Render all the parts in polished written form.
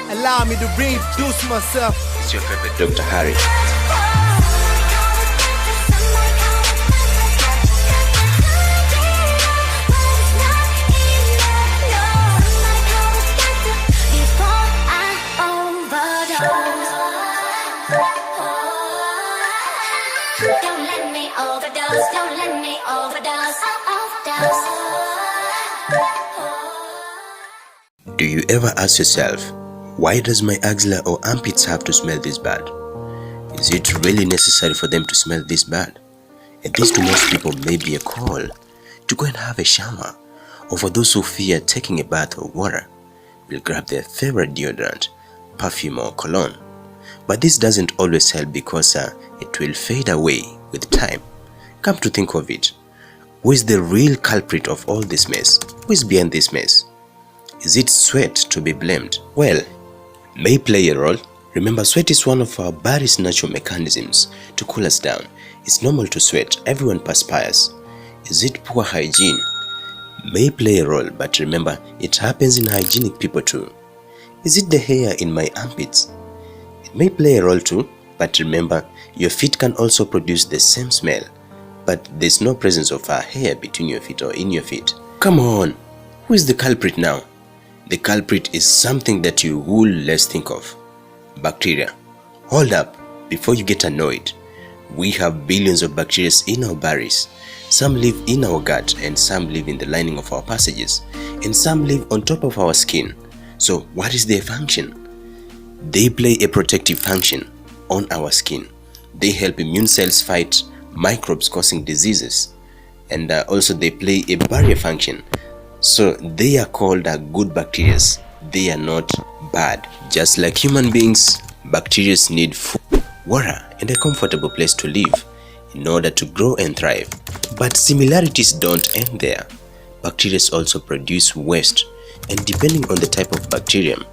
Allow me to reintroduce myself. It's your favorite Dr. Harry. Don't let me overdose, don't let me overdose, Do you ever ask yourself, why does my axilla or armpits have to smell this bad? Is it really necessary for them to smell this bad? And this to most people may be a call to go and have a shower, or for those who fear taking a bath or water, will grab their favorite deodorant, perfume or cologne. But this doesn't always help because it will fade away with time. Come to think of it, who is the real culprit of all this mess? Who is behind this mess? Is it sweat to be blamed? Well, may play a role. Remember, sweat is one of our body's natural mechanisms to cool us down. It's normal to sweat, everyone perspires. Is it poor hygiene? May play a role, but remember, it happens in hygienic people too. Is it the hair in my armpits? It may play a role too, but remember, your feet can also produce the same smell, but there's no presence of hair between your feet or in your feet. Come on, who is the culprit now? The culprit is something that you will less think of. Bacteria. Hold up, before you get annoyed. We have billions of bacteria in our bodies. Some live in our gut, and some live in the lining of our passages, and some live on top of our skin. So what is their function? They play a protective function on our skin. They help immune cells fight microbes causing diseases, and also they play a barrier function. So they are called good bacteria. They are not bad. Just like human beings, bacteria need food, water, and a comfortable place to live in order to grow and thrive. But similarities don't end there. Bacteria also produce waste, and depending on the type of bacterium,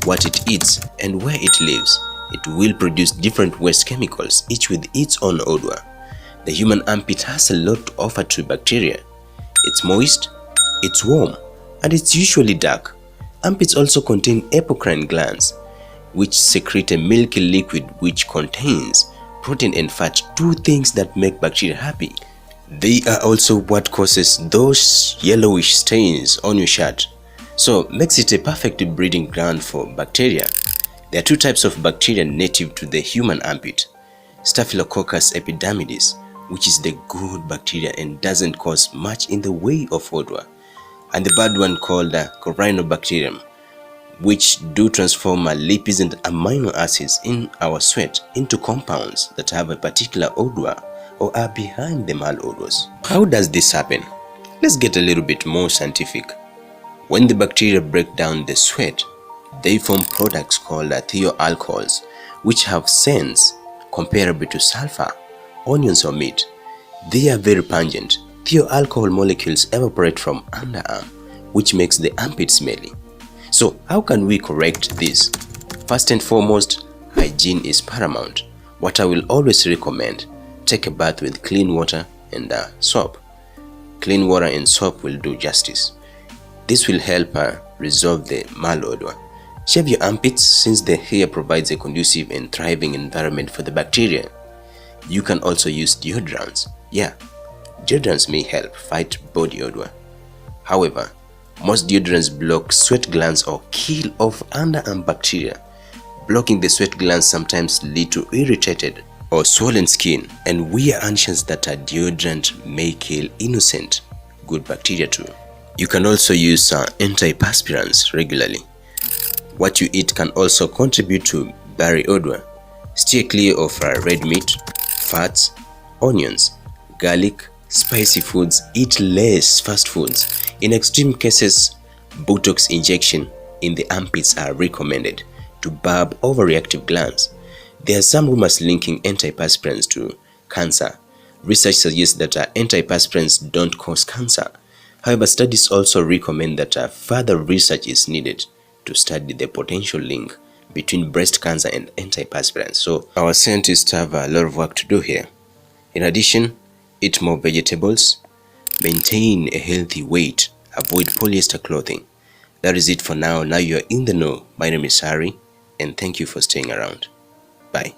what it eats, and where it lives, it will produce different waste chemicals, each with its own odor. The human armpit has a lot to offer to bacteria. It's moist, it's warm, and it's usually dark. Armpits also contain apocrine glands, which secrete a milky liquid which contains protein and fat, two things that make bacteria happy. They are also what causes those yellowish stains on your shirt, so makes it a perfect breeding ground for bacteria. There are two types of bacteria native to the human armpit. Staphylococcus epidermidis, which is the good bacteria and doesn't cause much in the way of odor, and the bad one called Corynebacterium, which do transform lipids and amino acids in our sweat into compounds that have a particular odor or are behind the malodors. How does this happen? Let's get a little bit more scientific. When the bacteria break down the sweat, they form products called thioalcohols, which have scents comparable to sulfur, onions or meat. They are very pungent. Thioalcohol molecules evaporate from underarm, which makes the armpit smelly. So how can we correct this? First and foremost, hygiene is paramount. What I will always recommend, take a bath with clean water and soap. Clean water and soap will do justice. This will help resolve the malodor. Shave your armpits since the hair provides a conducive and thriving environment for the bacteria. You can also use deodorants. Yeah, deodorants may help fight body odor. However, most deodorants block sweat glands or kill off underarm bacteria. Blocking the sweat glands sometimes lead to irritated or swollen skin, and we are anxious that a deodorant may kill innocent good bacteria too. You can also use antiperspirants regularly. What you eat can also contribute to body odor. Steer clear of red meat, fats, onions, garlic, spicy foods. Eat less fast foods. In extreme cases, Botox injection in the armpits are recommended to bulb overreactive glands. There are some rumors linking antiperspirants to cancer. Research suggests that antiperspirants don't cause cancer. However, studies also recommend that further research is needed to study the potential link between breast cancer and antiperspirants. So our scientists have a lot of work to do here. In addition, eat more vegetables, maintain a healthy weight, avoid polyester clothing, That is it for now. Now you're in the know. My name is Harry, and thank you for staying around. Bye.